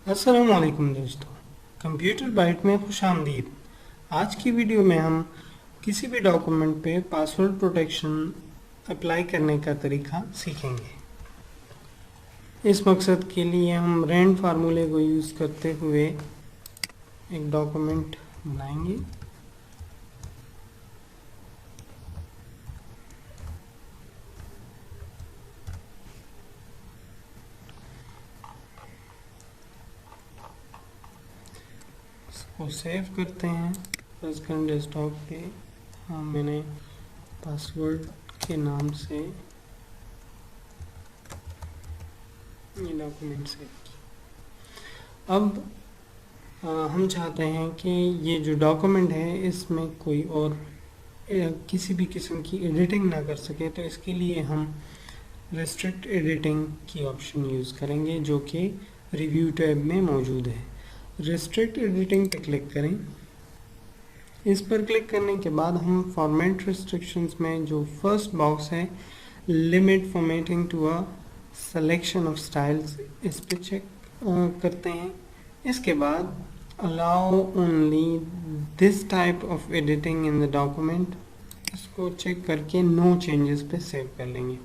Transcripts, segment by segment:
अस्सलामुअलैकुम दोस्तों, computer bite में खुशामदीद। आज की वीडियो में हम किसी भी डॉक्यूमेंट पे पासवर्ड प्रोटेक्शन अप्लाई करने का तरीका सीखेंगे। इस मकसद के लिए हम रैंड फार्मूले को यूज़ करते हुए एक डॉक्यूमेंट बनाएंगे। इसको सेव करते हैं। फर्स्ट करें डेस्कटॉप पे। मैंने पासवर्ड के नाम से ये डॉक्यूमेंट सेव किया। अब हम चाहते हैं कि ये जो डॉक्यूमेंट है इसमें कोई और किसी भी किस्म की एडिटिंग ना कर सके, तो इसके लिए हम रेस्ट्रिक्ट एडिटिंग की ऑप्शन यूज़ करेंगे जो कि रिव्यू टैब में मौजूद है। रेस्ट्रिक्ट एडिटिंग पर क्लिक करें। इस पर क्लिक करने के बाद हम फॉर्मेट रिस्ट्रिक्शंस में जो फर्स्ट बॉक्स है limit formatting to a selection of styles, इस पर चेक करते हैं। इसके बाद allow only this type of editing in the document, इसको चेक करके नो चेंजेस पे सेव कर लेंगे।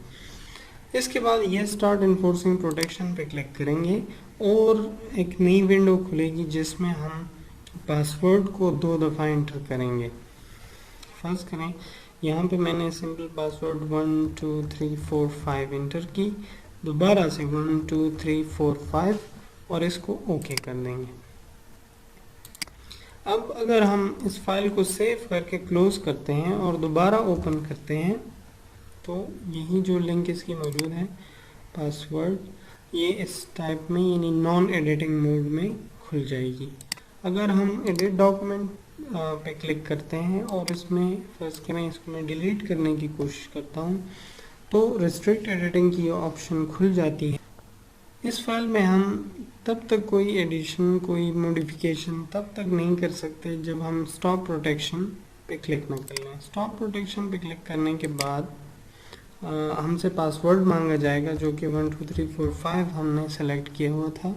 इसके बाद ये स्टार्ट इन्फोर्सिंग प्रोटेक्शन पे क्लिक करेंगे और एक नई विंडो खुलेगी जिसमें हम पासवर्ड को 2 दफ़ा एंटर करेंगे। फर्ज करें यहाँ पे मैंने सिंपल पासवर्ड 1 2 3 4 5 एंटर की, दोबारा से 1 2 3 4 5 और इसको ओके कर देंगे। अब अगर हम इस फाइल को सेव करके क्लोज करते हैं और दोबारा ओपन करते हैं तो यही जो लिंक इसकी मौजूद है पासवर्ड, ये इस टाइप में यानी नॉन एडिटिंग मोड में खुल जाएगी। अगर हम एडिट डॉक्यूमेंट पे क्लिक करते हैं और इसमें फर्स्ट करें, इसको मैं डिलीट करने की कोशिश करता हूँ तो रिस्ट्रिक्ट एडिटिंग की ऑप्शन खुल जाती है। इस फाइल में हम तब तक कोई एडिशन कोई मॉडिफिकेशन तब तक नहीं कर सकते जब हम स्टॉप प्रोटेक्शन पे क्लिक ना कर लें। स्टॉप प्रोटेक्शन पे क्लिक करने के बाद हमसे पासवर्ड मांगा जाएगा जो कि 1 2 3 4 5 हमने सेलेक्ट किया हुआ था।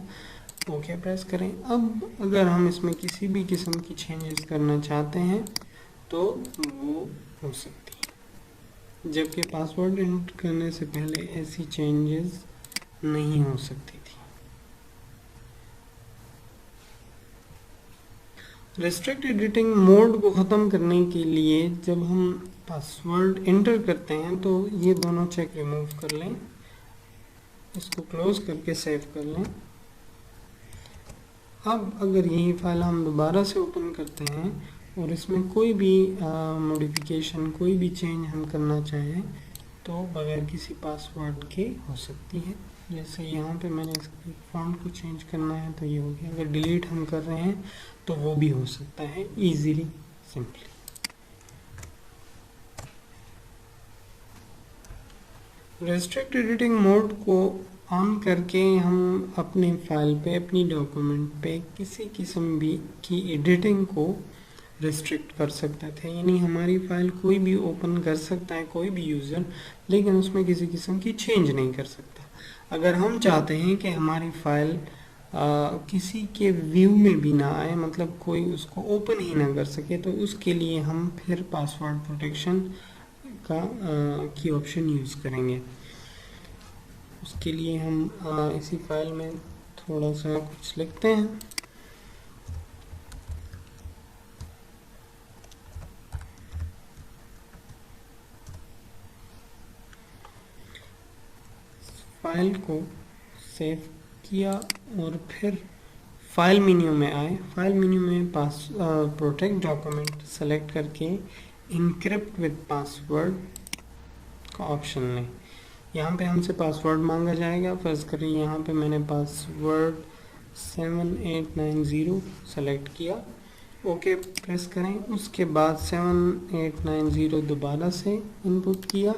ओके प्रेस करें। अब अगर हम इसमें किसी भी किस्म की चेंजेस करना चाहते हैं तो वो हो सकती है, जबकि पासवर्ड एंटर करने से पहले ऐसी चेंजेस नहीं हो सकती थी। रेस्ट्रिक्ट एडिटिंग मोड को ख़त्म करने के लिए जब हम पासवर्ड एंटर करते हैं तो ये दोनों चेक रिमूव कर लें, इसको क्लोज करके सेव कर लें। अब अगर यही फाइल हम दोबारा से ओपन करते हैं और इसमें कोई भी मॉडिफिकेशन कोई भी चेंज हम करना चाहें तो बगैर किसी पासवर्ड के हो सकती है। जैसे यहाँ पे मैंने इसके फॉन्ट को चेंज करना है तो ये हो गया। अगर डिलीट हम कर रहे हैं तो वो भी हो सकता है easily, simply. Restrict editing mode को ऑन करके हम अपने फाइल पे अपनी डॉक्यूमेंट पे किसी किस्म भी की एडिटिंग को रिस्ट्रिक्ट कर सकते थे, यानी हमारी फाइल कोई भी ओपन कर सकता है कोई भी यूज़र, लेकिन उसमें किसी किस्म की चेंज नहीं कर सकता। अगर हम चाहते हैं कि हमारी फाइल किसी के व्यू में भी ना आए, मतलब कोई उसको ओपन ही ना कर सके, तो उसके लिए हम फिर पासवर्ड प्रोटेक्शन की ऑप्शन यूज़ करेंगे। उसके लिए हम इसी फाइल में थोड़ा सा कुछ लिखते हैं। फाइल को सेव किया और फिर फाइल मेन्यू में आए। फाइल मेन्यू में प्रोटेक्ट डॉक्यूमेंट सेलेक्ट करके इनक्रिप्ट विद पासवर्ड का ऑप्शन लें। यहाँ पे हमसे पासवर्ड मांगा जाएगा। फर्ज करें यहाँ पे मैंने पासवर्ड 7890 सेलेक्ट किया, ओके प्रेस करें। उसके बाद 7890 दोबारा से इनपुट किया।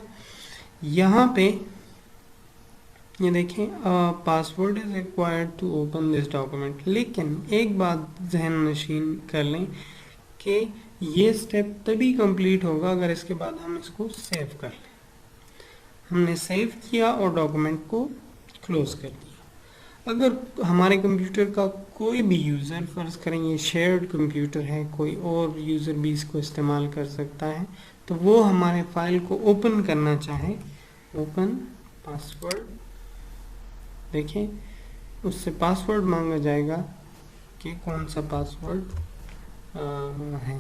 यहाँ पे ये देखें password is required to open this document, लेकिन एक बात जहन नशीन कर लें कि ये स्टेप तभी कंप्लीट होगा अगर इसके बाद हम इसको सेव कर लें। हमने सेव किया और डॉक्यूमेंट को क्लोज कर दिया। अगर हमारे कंप्यूटर का कोई भी यूज़र, फ़र्ज़ करें ये शेयर्ड कंप्यूटर है, कोई और यूज़र भी इसको इस्तेमाल कर सकता है, तो वो हमारे फाइल को ओपन करना चाहे, ओपन पासवर्ड, देखें उससे पासवर्ड मांगा जाएगा कि कौन सा पासवर्ड है।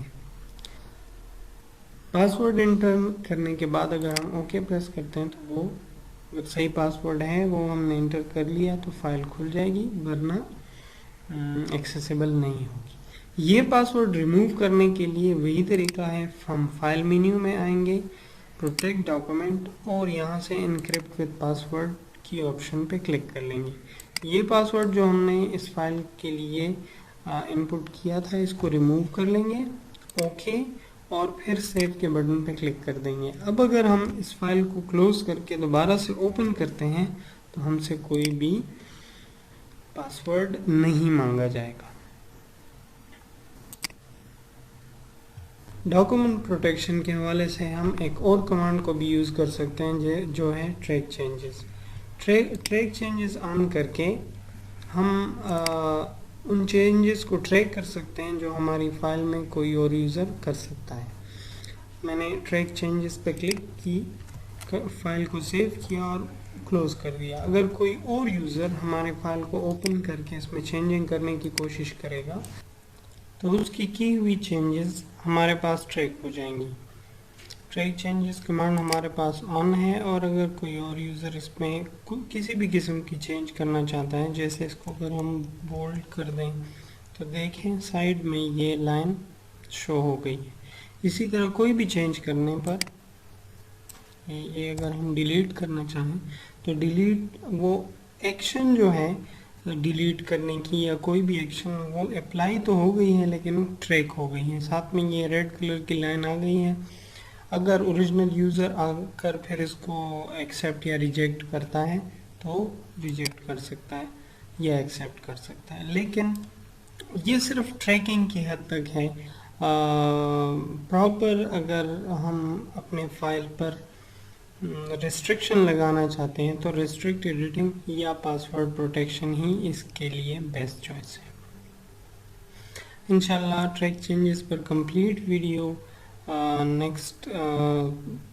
पासवर्ड इंटर करने के बाद अगर हम ओके प्रेस करते हैं तो वो अगर सही पासवर्ड है वो हमने इंटर कर लिया तो फाइल खुल जाएगी, वरना एक्सेसिबल नहीं होगी। ये पासवर्ड रिमूव करने के लिए वही तरीका है, हम फाइल मेन्यू में आएंगे, प्रोटेक्ट डॉक्यूमेंट, और यहाँ से इनक्रिप्ट विद पासवर्ड की ऑप्शन पे क्लिक कर लेंगे। ये पासवर्ड जो हमने इस फाइल के लिए इनपुट किया था इसको रिमूव कर लेंगे, ओके, और फिर सेव के बटन पे क्लिक कर देंगे। अब अगर हम इस फाइल को क्लोज करके दोबारा से ओपन करते हैं तो हमसे कोई भी पासवर्ड नहीं मांगा जाएगा। डॉक्यूमेंट प्रोटेक्शन के हवाले से हम एक और कमांड को भी यूज़ कर सकते हैं जो है track changes. Track changes on करके हम उन चेंजेस को ट्रैक कर सकते हैं जो हमारी फाइल में कोई और यूज़र कर सकता है। मैंने ट्रैक चेंजेस पे क्लिक की, फाइल को सेव किया और क्लोज कर दिया। अगर कोई और यूज़र हमारे फाइल को ओपन करके इसमें चेंजिंग करने की कोशिश करेगा तो उसकी की हुई चेंजेस हमारे पास ट्रैक हो जाएंगी। ट्रैक चेंजेस कमांड हमारे पास ऑन है, और अगर कोई और यूज़र इसमें किसी भी किस्म की चेंज करना चाहता है, जैसे इसको अगर हम बोल्ड कर दें तो देखें साइड में ये लाइन शो हो गई है। इसी तरह कोई भी चेंज करने पर ये अगर हम डिलीट करना चाहें तो डिलीट, वो एक्शन जो है डिलीट करने की या कोई भी एक्शन वो अप्लाई तो हो गई है लेकिन ट्रैक हो गई है। साथ में ये रेड कलर की लाइन आ गई है। अगर ओरिजिनल यूज़र आकर फिर इसको एक्सेप्ट या रिजेक्ट करता है तो रिजेक्ट कर सकता है या एक्सेप्ट कर सकता है, लेकिन ये सिर्फ ट्रैकिंग की हद तक है। प्रॉपर अगर हम अपने फाइल पर रिस्ट्रिक्शन लगाना चाहते हैं तो रिस्ट्रिक्ट एडिटिंग या पासवर्ड प्रोटेक्शन ही इसके लिए बेस्ट चॉइस है। इंशाल्लाह ट्रैक चेंजेस पर कंप्लीट वीडियो नेक्स्ट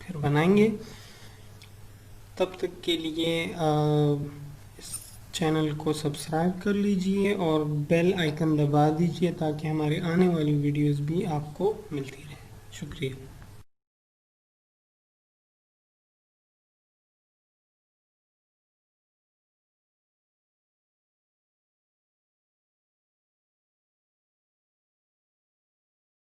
फिर बनाएंगे। तब तक के लिए इस चैनल को सब्सक्राइब कर लीजिए और बेल आइकन दबा दीजिए ताकि हमारी आने वाली वीडियोस भी आपको मिलती रहे। शुक्रिया।